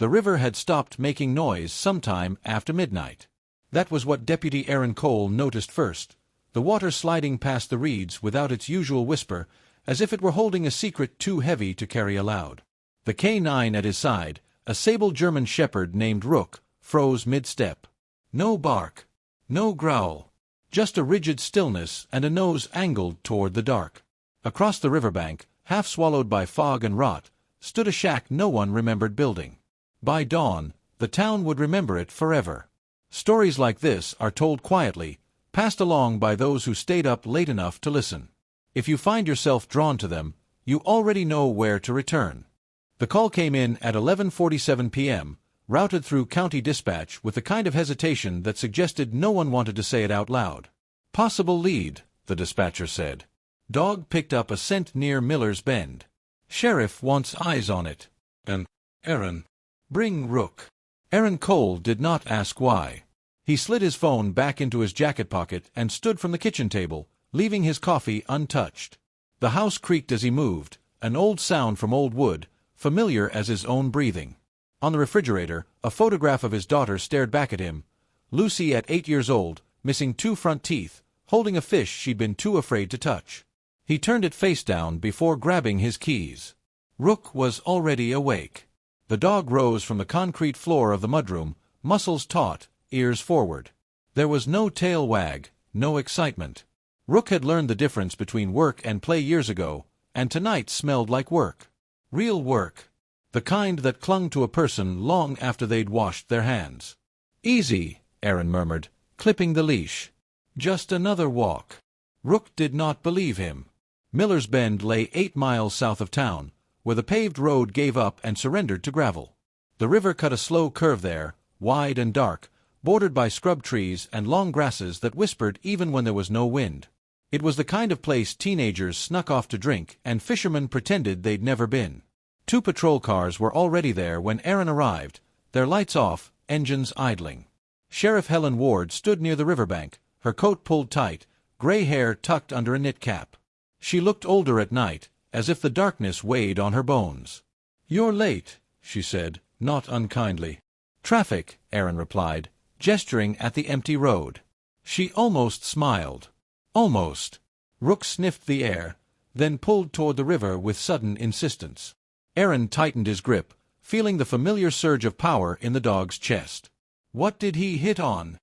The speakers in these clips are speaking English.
The river had stopped making noise sometime after midnight. That was what Deputy Aaron Cole noticed first, the water sliding past the reeds without its usual whisper, as if it were holding a secret too heavy to carry aloud. The K9 at his side, a sable German shepherd named Rook, froze mid-step. No bark. No growl. Just a rigid stillness and a nose angled toward the dark. Across the riverbank, half swallowed by fog and rot, stood a shack no one remembered building. By dawn, the town would remember it forever. Stories like this are told quietly, passed along by those who stayed up late enough to listen. If you find yourself drawn to them, you already know where to return. The call came in at 11:47 p.m., routed through county dispatch with the kind of hesitation that suggested no one wanted to say it out loud. Possible lead, the dispatcher said. Dog picked up a scent near Miller's Bend. Sheriff wants eyes on it. And, Aaron, bring Rook. Aaron Cole did not ask why. He slid his phone back into his jacket pocket and stood from the kitchen table, leaving his coffee untouched. The house creaked as he moved, an old sound from old wood, familiar as his own breathing. On the refrigerator, a photograph of his daughter stared back at him, Lucy at 8 years old, missing 2 front teeth, holding a fish she'd been too afraid to touch. He turned it face down before grabbing his keys. Rook was already awake. The dog rose from the concrete floor of the mudroom, muscles taut, ears forward. There was no tail wag, no excitement. Rook had learned the difference between work and play years ago, and tonight smelled like work. Real work. The kind that clung to a person long after they'd washed their hands. Easy, Aaron murmured, clipping the leash. Just another walk. Rook did not believe him. Miller's Bend lay 8 miles south of town, where the paved road gave up and surrendered to gravel. The river cut a slow curve there, wide and dark, bordered by scrub trees and long grasses that whispered even when there was no wind. It was the kind of place teenagers snuck off to drink and fishermen pretended they'd never been. 2 patrol cars were already there when Aaron arrived, their lights off, engines idling. Sheriff Helen Ward stood near the riverbank, her coat pulled tight, gray hair tucked under a knit cap. She looked older at night, as if the darkness weighed on her bones. "You're late," she said, not unkindly. "Traffic," Aaron replied, gesturing at the empty road. She almost smiled. Almost. Rook sniffed the air, then pulled toward the river with sudden insistence. Aaron tightened his grip, feeling the familiar surge of power in the dog's chest. "What did he hit on?"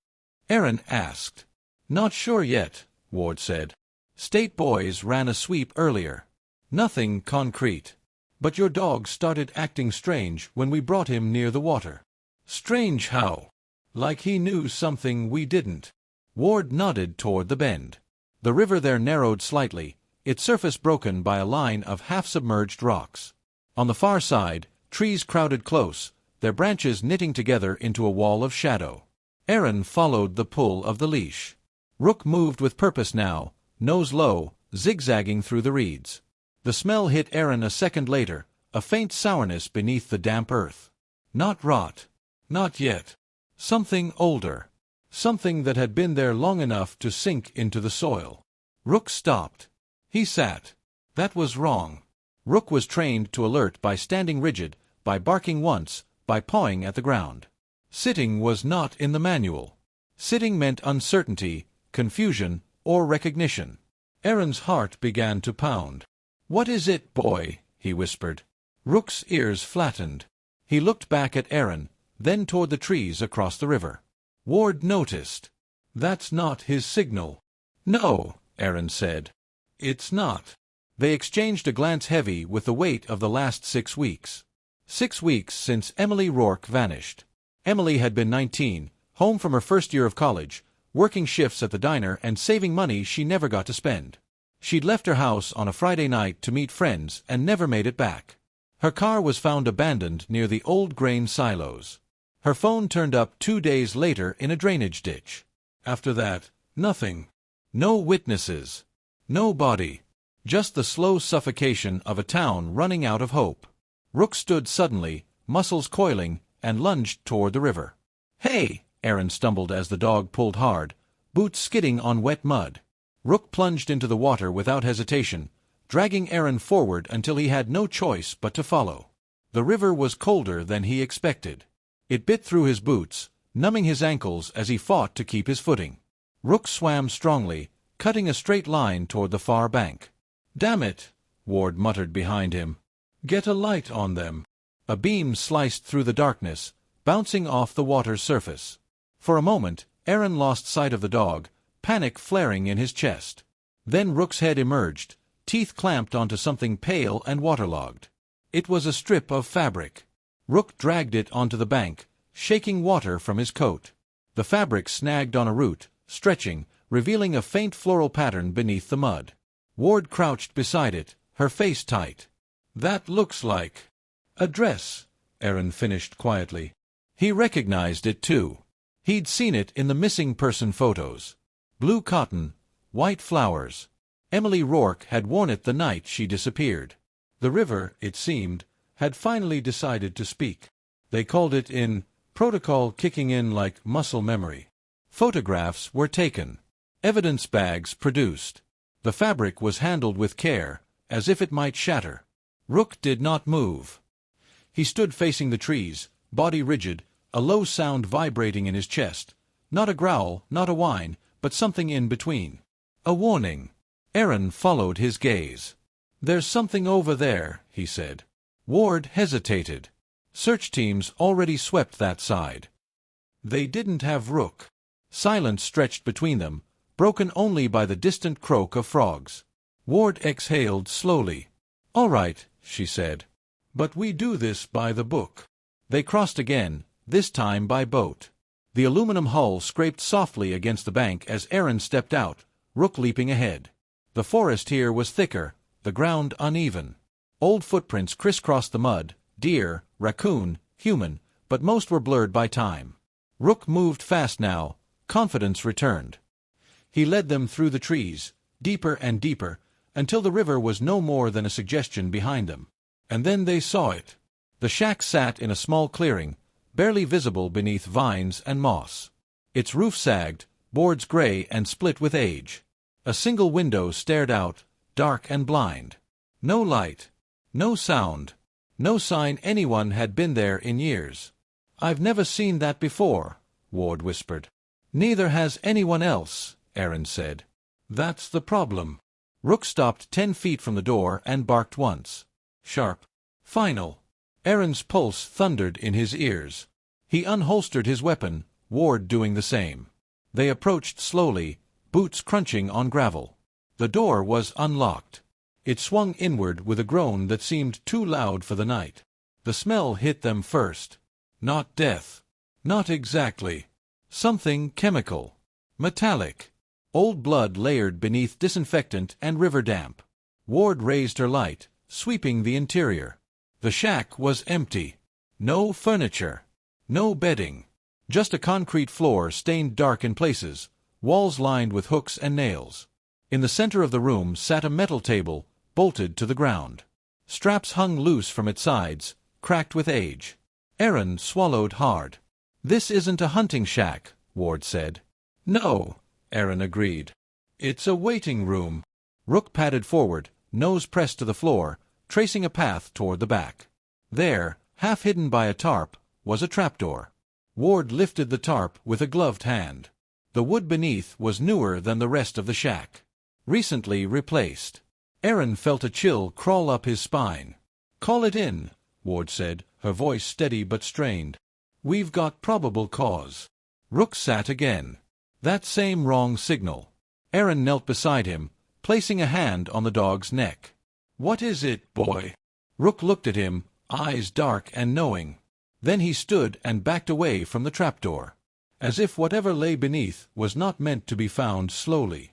Aaron asked. "Not sure yet," Ward said. "State boys ran a sweep earlier. Nothing concrete. But your dog started acting strange when we brought him near the water." "Strange how?" "Like he knew something we didn't." Ward nodded toward the bend. The river there narrowed slightly, its surface broken by a line of half-submerged rocks. On the far side, trees crowded close, their branches knitting together into a wall of shadow. Aaron followed the pull of the leash. Rook moved with purpose now, nose low, zigzagging through the reeds. The smell hit Aaron a second later, a faint sourness beneath the damp earth. Not rot. Not yet. Something older. Something that had been there long enough to sink into the soil. Rook stopped. He sat. That was wrong. Rook was trained to alert by standing rigid, by barking once, by pawing at the ground. Sitting was not in the manual. Sitting meant uncertainty, confusion, or recognition. Aaron's heart began to pound. "What is it, boy?" he whispered. Rook's ears flattened. He looked back at Aaron, then toward the trees across the river. Ward noticed. "That's not his signal." "No," Aaron said. "It's not." They exchanged a glance heavy with the weight of the last 6 weeks. 6 weeks since Emily Rourke vanished. Emily had been 19, home from her first year of college, working shifts at the diner and saving money she never got to spend. She'd left her house on a Friday night to meet friends and never made it back. Her car was found abandoned near the old grain silos. Her phone turned up 2 days later in a drainage ditch. After that, nothing. No witnesses. No body. Just the slow suffocation of a town running out of hope. Rook stood suddenly, muscles coiling, and lunged toward the river. "Hey!" Aaron stumbled as the dog pulled hard, boots skidding on wet mud. Rook plunged into the water without hesitation, dragging Aaron forward until he had no choice but to follow. The river was colder than he expected. It bit through his boots, numbing his ankles as he fought to keep his footing. Rook swam strongly, cutting a straight line toward the far bank. "Damn it," Ward muttered behind him. "Get a light on them." A beam sliced through the darkness, bouncing off the water's surface. For a moment, Aaron lost sight of the dog, panic flaring in his chest. Then Rook's head emerged, teeth clamped onto something pale and waterlogged. It was a strip of fabric. Rook dragged it onto the bank, shaking water from his coat. The fabric snagged on a root, stretching, revealing a faint floral pattern beneath the mud. Ward crouched beside it, her face tight. "That looks like a dress," Aaron finished quietly. He recognized it too. He'd seen it in the missing person photos. Blue cotton, white flowers. Emily Rourke had worn it the night she disappeared. The river, it seemed, had finally decided to speak. They called it in protocol, kicking in like muscle memory. Photographs were taken. Evidence bags produced. The fabric was handled with care, as if it might shatter. Rook did not move. He stood facing the trees, body rigid, a low sound vibrating in his chest. Not a growl, not a whine, but something in between. A warning. Aaron followed his gaze. "There's something over there," he said. Ward hesitated. Search teams already swept that side. They didn't have Rook. Silence stretched between them, broken only by the distant croak of frogs. Ward exhaled slowly. "All right," she said. "But we do this by the book." They crossed again, this time by boat. The aluminum hull scraped softly against the bank as Aaron stepped out, Rook leaping ahead. The forest here was thicker, the ground uneven. Old footprints crisscrossed the mud, deer, raccoon, human, but most were blurred by time. Rook moved fast now, confidence returned. He led them through the trees, deeper and deeper, until the river was no more than a suggestion behind them. And then they saw it. The shack sat in a small clearing, barely visible beneath vines and moss. Its roof sagged, boards gray and split with age. A single window stared out, dark and blind. No light, no sound, no sign anyone had been there in years. "I've never seen that before," Ward whispered. "Neither has anyone else," Aaron said. "That's the problem." Rook stopped 10 feet from the door and barked once. Sharp. Final. Aaron's pulse thundered in his ears. He unholstered his weapon, Ward doing the same. They approached slowly, boots crunching on gravel. The door was unlocked. It swung inward with a groan that seemed too loud for the night. The smell hit them first. Not death. Not exactly. Something chemical. Metallic. Old blood layered beneath disinfectant and river damp. Ward raised her light, sweeping the interior. The shack was empty. No furniture. No bedding. Just a concrete floor stained dark in places, walls lined with hooks and nails. In the center of the room sat a metal table, bolted to the ground. Straps hung loose from its sides, cracked with age. Aaron swallowed hard. "This isn't a hunting shack," Ward said. "No," Aaron agreed. "It's a waiting room." Rook padded forward, nose pressed to the floor, tracing a path toward the back. There, half hidden by a tarp, was a trapdoor. Ward lifted the tarp with a gloved hand. The wood beneath was newer than the rest of the shack. Recently replaced. Aaron felt a chill crawl up his spine. "Call it in," Ward said, her voice steady but strained. "We've got probable cause." Rook sat again. That same wrong signal. Aaron knelt beside him, placing a hand on the dog's neck. "What is it, boy?" Rook looked at him, eyes dark and knowing. Then he stood and backed away from the trapdoor, as if whatever lay beneath was not meant to be found slowly.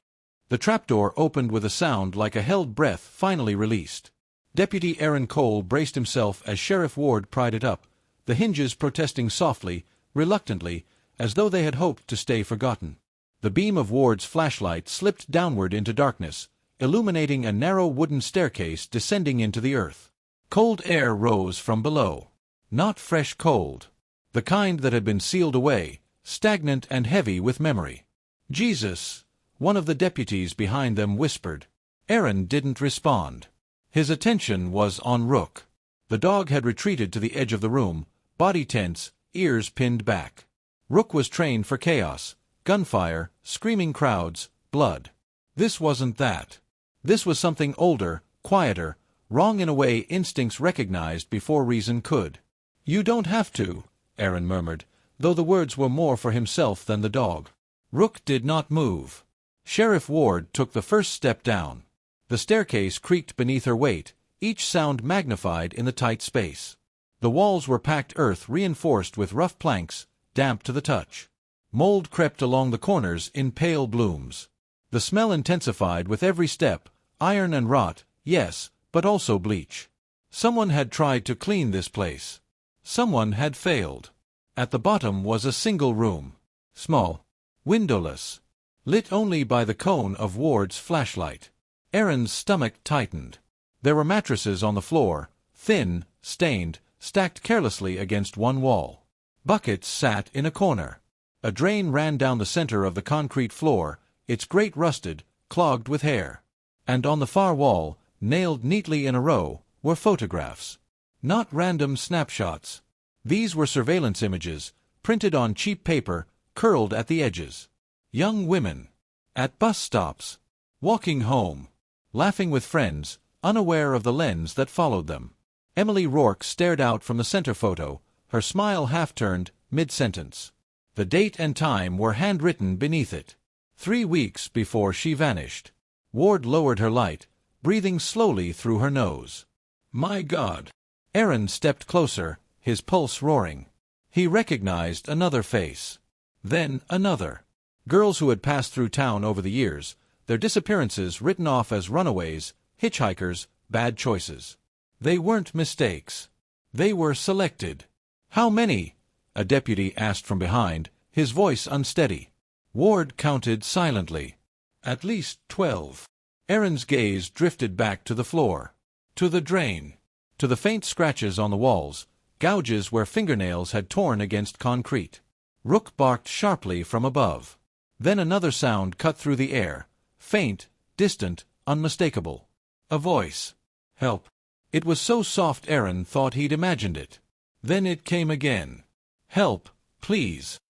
The trapdoor opened with a sound like a held breath finally released. Deputy Aaron Cole braced himself as Sheriff Ward pried it up, the hinges protesting softly, reluctantly, as though they had hoped to stay forgotten. The beam of Ward's flashlight slipped downward into darkness, illuminating a narrow wooden staircase descending into the earth. Cold air rose from below. Not fresh cold. The kind that had been sealed away, stagnant and heavy with memory. "Jesus," one of the deputies behind them whispered. Aaron didn't respond. His attention was on Rook. The dog had retreated to the edge of the room, body tense, ears pinned back. Rook was trained for chaos, gunfire, screaming crowds, blood. This wasn't that. This was something older, quieter, wrong in a way instincts recognized before reason could. "You don't have to," Aaron murmured, though the words were more for himself than the dog. Rook did not move. Sheriff Ward took the first step down. The staircase creaked beneath her weight, each sound magnified in the tight space. The walls were packed earth reinforced with rough planks, damp to the touch. Mold crept along the corners in pale blooms. The smell intensified with every step, iron and rot, yes, but also bleach. Someone had tried to clean this place. Someone had failed. At the bottom was a single room. Small. Windowless. Lit only by the cone of Ward's flashlight. Aaron's stomach tightened. There were mattresses on the floor, thin, stained, stacked carelessly against one wall. Buckets sat in a corner. A drain ran down the center of the concrete floor, its grate rusted, clogged with hair. And on the far wall, nailed neatly in a row, were photographs. Not random snapshots. These were surveillance images, printed on cheap paper, curled at the edges. Young women. At bus stops. Walking home. Laughing with friends, unaware of the lens that followed them. Emily Rourke stared out from the center photo, her smile half-turned, mid-sentence. The date and time were handwritten beneath it. 3 weeks before she vanished. Ward lowered her light, breathing slowly through her nose. "My God!" Aaron stepped closer, his pulse roaring. He recognized another face. Then another. Girls who had passed through town over the years, their disappearances written off as runaways, hitchhikers, bad choices. They weren't mistakes. They were selected. "How many?" a deputy asked from behind, his voice unsteady. Ward counted silently. "At least 12. Aaron's gaze drifted back to the floor. To the drain. To the faint scratches on the walls, gouges where fingernails had torn against concrete. Rook barked sharply from above. Then another sound cut through the air, faint, distant, unmistakable. A voice. "Help." It was so soft Aaron thought he'd imagined it. Then it came again. "Help, please."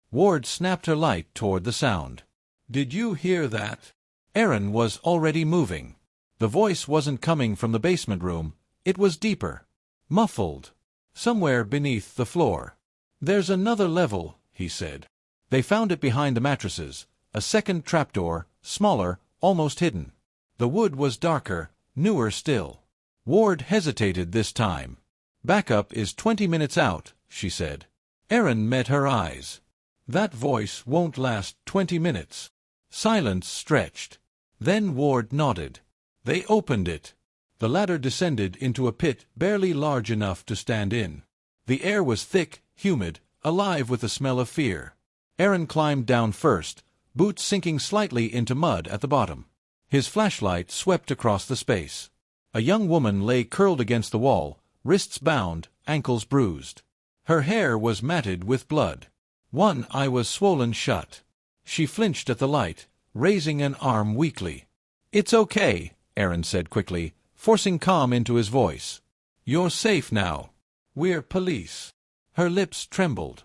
Ward snapped her light toward the sound. "Did you hear that?" Aaron was already moving. The voice wasn't coming from the basement room, it was deeper. Muffled. Somewhere beneath the floor. "There's another level," he said. They found it behind the mattresses, a second trapdoor, smaller, almost hidden. The wood was darker, newer still. Ward hesitated this time. "Backup is 20 minutes out," she said. Aaron met her eyes. "That voice won't last 20 minutes. Silence stretched. Then Ward nodded. They opened it. The ladder descended into a pit barely large enough to stand in. The air was thick, humid, alive with the smell of fear. Aaron climbed down first, boots sinking slightly into mud at the bottom. His flashlight swept across the space. A young woman lay curled against the wall, wrists bound, ankles bruised. Her hair was matted with blood. One eye was swollen shut. She flinched at the light, raising an arm weakly. "It's okay," Aaron said quickly, forcing calm into his voice. "You're safe now. We're police." Her lips trembled.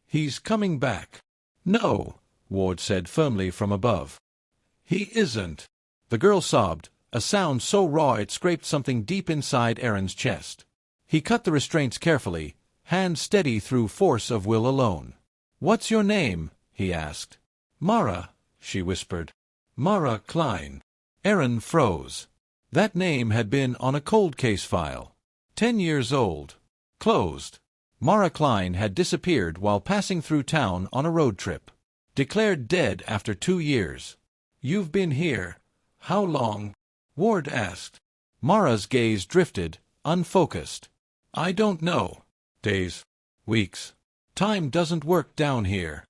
"He's coming back." "No," Ward said firmly from above. "He isn't." The girl sobbed, a sound so raw it scraped something deep inside Aaron's chest. He cut the restraints carefully, hand steady through force of will alone. "What's your name?" he asked. "Mara," she whispered. "Mara Klein." Aaron froze. That name had been on a cold case file. 10 years old. Closed. Mara Klein had disappeared while passing through town on a road trip. Declared dead after 2 years. "You've been here. How long?" Ward asked. Mara's gaze drifted, unfocused. "I don't know. Days. Weeks. Time doesn't work down here."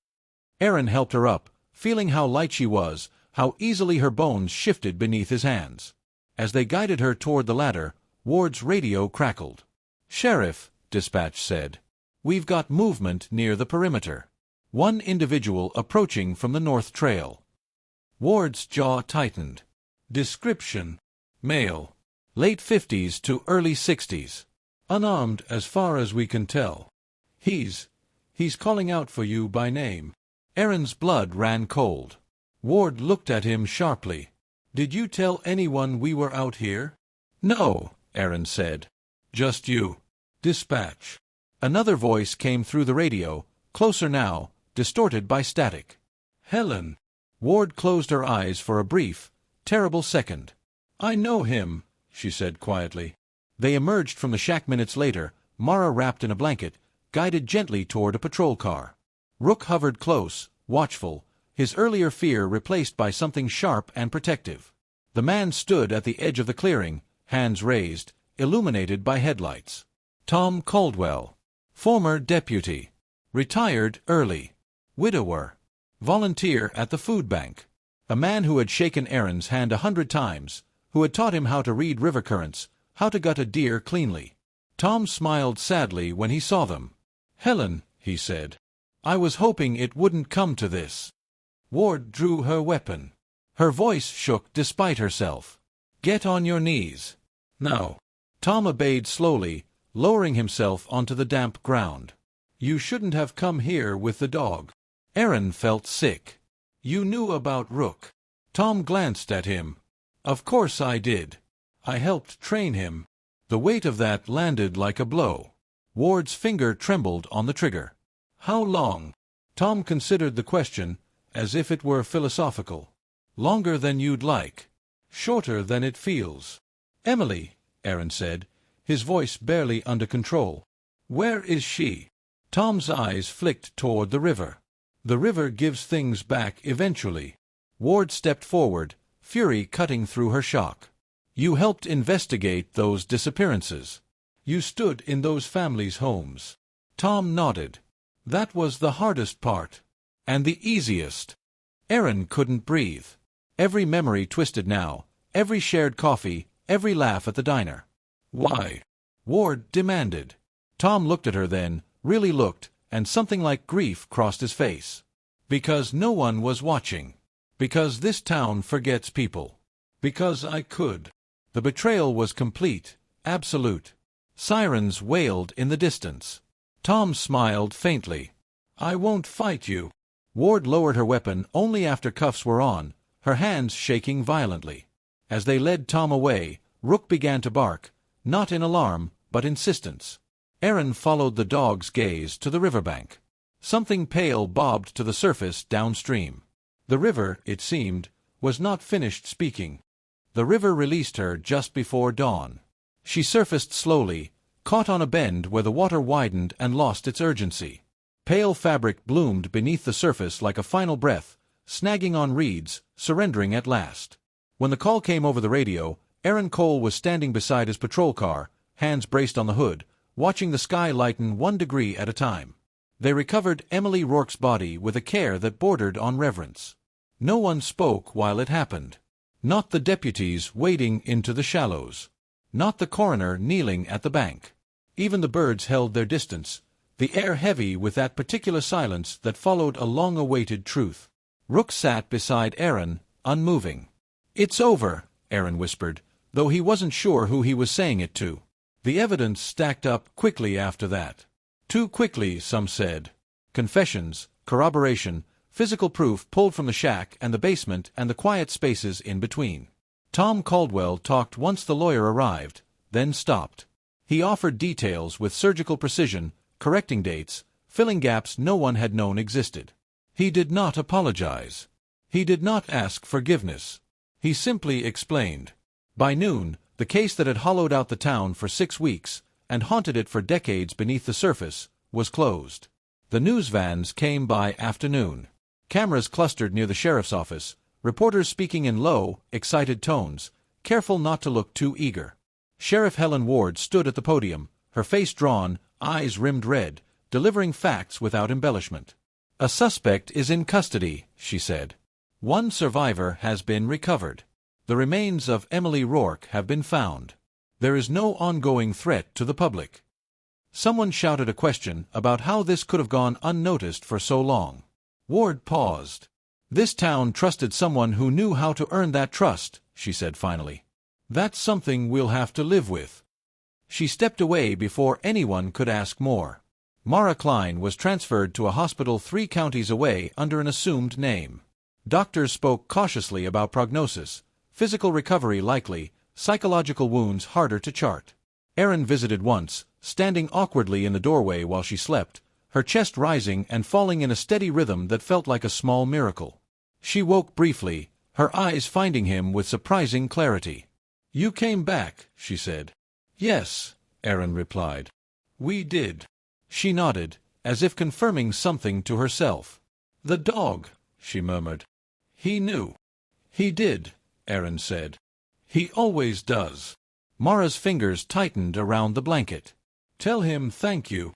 Aaron helped her up, feeling how light she was, how easily her bones shifted beneath his hands. As they guided her toward the ladder, Ward's radio crackled. "Sheriff," dispatch said. "We've got movement near the perimeter. One individual approaching from the North Trail." Ward's jaw tightened. Description. Male. Late 50s to early 60s. Unarmed as far as we can tell. He's calling out for you by name." Aaron's blood ran cold. Ward looked at him sharply. "Did you tell anyone we were out here?" "No," Aaron said. "Just you. Dispatch." Another voice came through the radio, closer now, distorted by static. "Helen." Ward closed her eyes for a brief, terrible second. "I know him," she said quietly. They emerged from the shack minutes later, Mara wrapped in a blanket, guided gently toward a patrol car. Rook hovered close, watchful, his earlier fear replaced by something sharp and protective. The man stood at the edge of the clearing, hands raised, illuminated by headlights. Tom Caldwell. Former deputy. Retired early. Widower. Volunteer at the food bank. A man who had shaken Aaron's hand 100 times, who had taught him how to read river currents, how to gut a deer cleanly. Tom smiled sadly when he saw them. "Helen," he said, "I was hoping it wouldn't come to this." Ward drew her weapon. Her voice shook despite herself. "Get on your knees. Now." Tom obeyed slowly, lowering himself onto the damp ground. "You shouldn't have come here with the dog." Aaron felt sick. "You knew about Rook." Tom glanced at him. "Of course I did. I helped train him." The weight of that landed like a blow. Ward's finger trembled on the trigger. "How long?" Tom considered the question, as if it were philosophical. "Longer than you'd like. Shorter than it feels." "Emily," Aaron said, his voice barely under control. "Where is she?" Tom's eyes flicked toward the river. "The river gives things back eventually." Ward stepped forward, fury cutting through her shock. "You helped investigate those disappearances. You stood in those families' homes." Tom nodded. "That was the hardest part. And the easiest." Aaron couldn't breathe. Every memory twisted now, every shared coffee, every laugh at the diner. "Why?" Ward demanded. Tom looked at her then, really looked, and something like grief crossed his face. "Because no one was watching. Because this town forgets people. Because I could." The betrayal was complete, absolute. Sirens wailed in the distance. Tom smiled faintly. "I won't fight you." Ward lowered her weapon only after cuffs were on, her hands shaking violently. As they led Tom away, Rook began to bark, not in alarm, but insistence. Aaron followed the dog's gaze to the riverbank. Something pale bobbed to the surface downstream. The river, it seemed, was not finished speaking. The river released her just before dawn. She surfaced slowly, caught on a bend where the water widened and lost its urgency. Pale fabric bloomed beneath the surface like a final breath, snagging on reeds, surrendering at last. When the call came over the radio, Aaron Cole was standing beside his patrol car, hands braced on the hood, watching the sky lighten 1 degree at a time. They recovered Emily Rourke's body with a care that bordered on reverence. No one spoke while it happened. Not the deputies wading into the shallows. Not the coroner kneeling at the bank. Even the birds held their distance, the air heavy with that particular silence that followed a long-awaited truth. Rook sat beside Aaron, unmoving. "It's over," Aaron whispered, though he wasn't sure who he was saying it to. The evidence stacked up quickly after that. Too quickly, some said. Confessions, corroboration, physical proof pulled from the shack and the basement and the quiet spaces in between. Tom Caldwell talked once the lawyer arrived, then stopped. He offered details with surgical precision, correcting dates, filling gaps no one had known existed. He did not apologize. He did not ask forgiveness. He simply explained. By noon, the case that had hollowed out the town for 6 weeks, and haunted it for decades beneath the surface, was closed. The news vans came by afternoon. Cameras clustered near the sheriff's office, reporters speaking in low, excited tones, careful not to look too eager. Sheriff Helen Ward stood at the podium, her face drawn, eyes rimmed red, delivering facts without embellishment. "A suspect is in custody," she said. "1 survivor has been recovered. The remains of Emily Rourke have been found. There is no ongoing threat to the public." Someone shouted a question about how this could have gone unnoticed for so long. Ward paused. "This town trusted someone who knew how to earn that trust," she said finally. "That's something we'll have to live with." She stepped away before anyone could ask more. Mara Klein was transferred to a hospital 3 counties away under an assumed name. Doctors spoke cautiously about prognosis, physical recovery likely, psychological wounds harder to chart. Erin visited once, standing awkwardly in the doorway while she slept, her chest rising and falling in a steady rhythm that felt like a small miracle. She woke briefly, her eyes finding him with surprising clarity. "You came back," she said. "Yes," Erin replied. "We did." She nodded, as if confirming something to herself. "The dog," she murmured. "He knew." "He did," Erin said. "He always does." Mara's fingers tightened around the blanket. "Tell him thank you."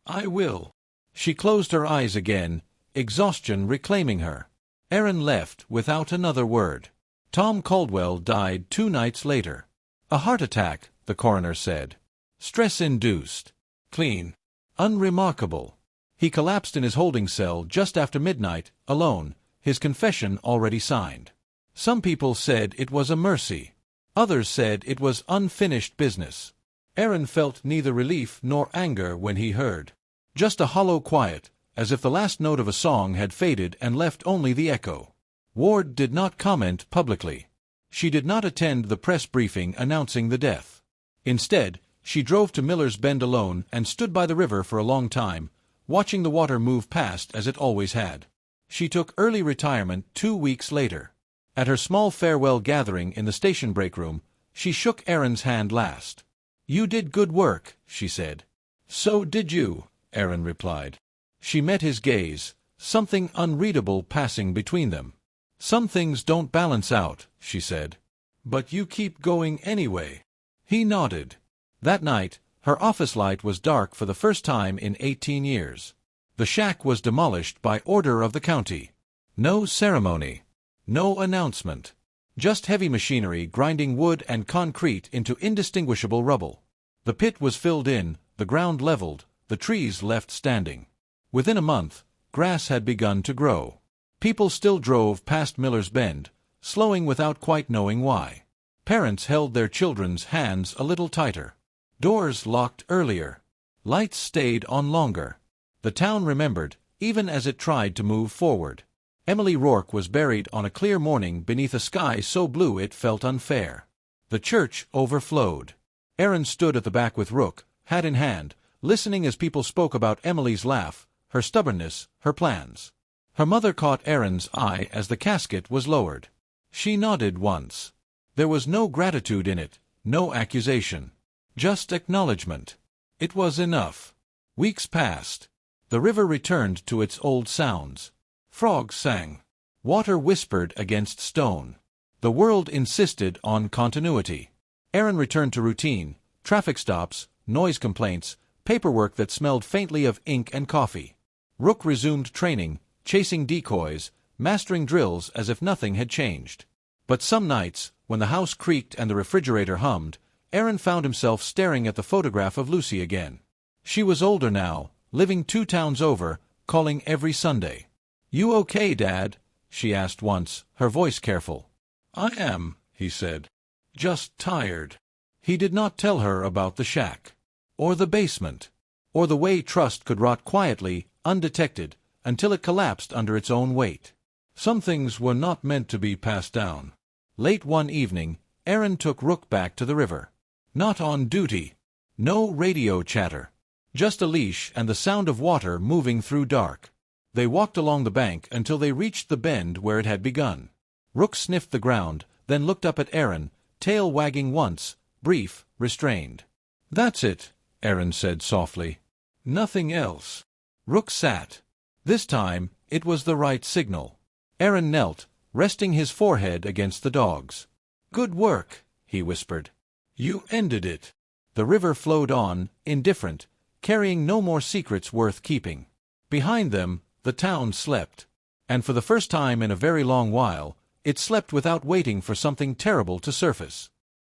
"I will." She closed her eyes again, exhaustion reclaiming her. Erin left without another word. Tom Caldwell died 2 nights later. "A heart attack," the coroner said. "Stress-induced. Clean. Unremarkable." He collapsed in his holding cell just after midnight, alone, his confession already signed. Some people said it was a mercy. Others said it was unfinished business. Erin felt neither relief nor anger when he heard. Just a hollow quiet, as if the last note of a song had faded and left only the echo. Ward did not comment publicly. She did not attend the press briefing announcing the death. Instead, she drove to Miller's Bend alone and stood by the river for a long time, watching the water move past as it always had. She took early retirement 2 weeks later. At her small farewell gathering in the station break room, she shook Erin's hand last. "You did good work," she said. "So did you," Erin replied. She met his gaze, something unreadable passing between them. "Some things don't balance out," she said. "But you keep going anyway." He nodded. That night, her office light was dark for the first time in 18 years. The shack was demolished by order of the county. No ceremony. No announcement. Just heavy machinery grinding wood and concrete into indistinguishable rubble. The pit was filled in, the ground leveled, the trees left standing. Within a month, grass had begun to grow. People still drove past Miller's Bend, slowing without quite knowing why. Parents held their children's hands a little tighter. Doors locked earlier. Lights stayed on longer. The town remembered, even as it tried to move forward. Emily Rourke was buried on a clear morning beneath a sky so blue it felt unfair. The church overflowed. Erin stood at the back with Rook, hat in hand, listening as people spoke about Emily's laugh, her stubbornness, her plans. Her mother caught Erin's eye as the casket was lowered. She nodded once. There was no gratitude in it, no accusation. Just acknowledgement. It was enough. Weeks passed. The river returned to its old sounds. Frogs sang. Water whispered against stone. The world insisted on continuity. Erin returned to routine, traffic stops, noise complaints, paperwork that smelled faintly of ink and coffee. Rook resumed training, chasing decoys, mastering drills as if nothing had changed. But some nights, when the house creaked and the refrigerator hummed, Erin found himself staring at the photograph of Lucy again. She was older now, living 2 towns over, calling every Sunday. "You okay, Dad?" she asked once, her voice careful. "I am," he said. "Just tired." He did not tell her about the shack, or the basement, or the way trust could rot quietly, undetected, until it collapsed under its own weight. Some things were not meant to be passed down. Late one evening, Erin took Rook back to the river. Not on duty. No radio chatter. Just a leash and the sound of water moving through dark. They walked along the bank until they reached the bend where it had begun. Rook sniffed the ground, then looked up at Erin, tail wagging once, brief, restrained. "That's it," Erin said softly. "Nothing else." Rook sat. This time, it was the right signal. Erin knelt, resting his forehead against the dog's. "Good work," he whispered. "You ended it." The river flowed on, indifferent, carrying no more secrets worth keeping. Behind them, the town slept. And for the first time in a very long while, it slept without waiting for something terrible to surface.